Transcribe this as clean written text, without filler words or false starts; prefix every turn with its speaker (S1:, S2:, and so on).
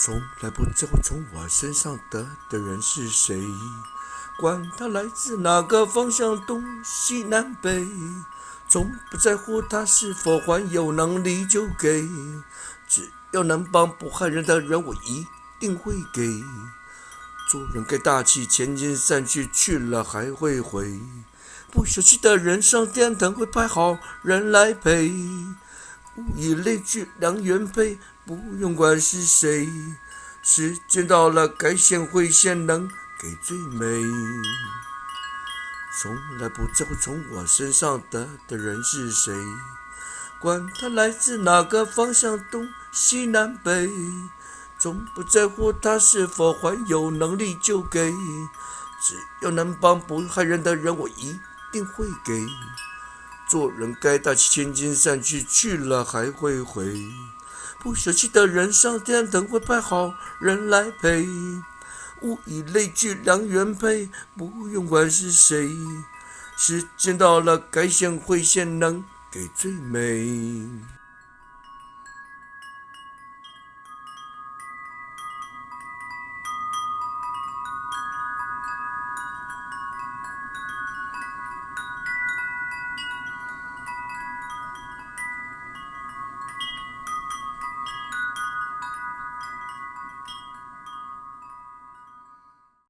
S1: 从来不在乎从我身上得的人是谁，管他来自哪个方向，东西南北，从不在乎他是否还有能力就给，只要能帮不害人的人，我一定会给。做人该大气，千金散去，去了还会回。不舍弃的人，上天堂会派好人来陪。物以类聚，良缘配，不用管是谁。时间到了，该献会献，能给最美。从来不在乎从我身上得的人是谁，管他来自哪个方向，东西南北，从不在乎他是否还有能力就给，只要能帮不害人的人，我一定会给。做人该大气，千金散去，去了还会回。不舍弃的人，上天堂会派好人来陪。物以类聚，良缘配，不用管是谁。时间到了，该献会献，能给最美。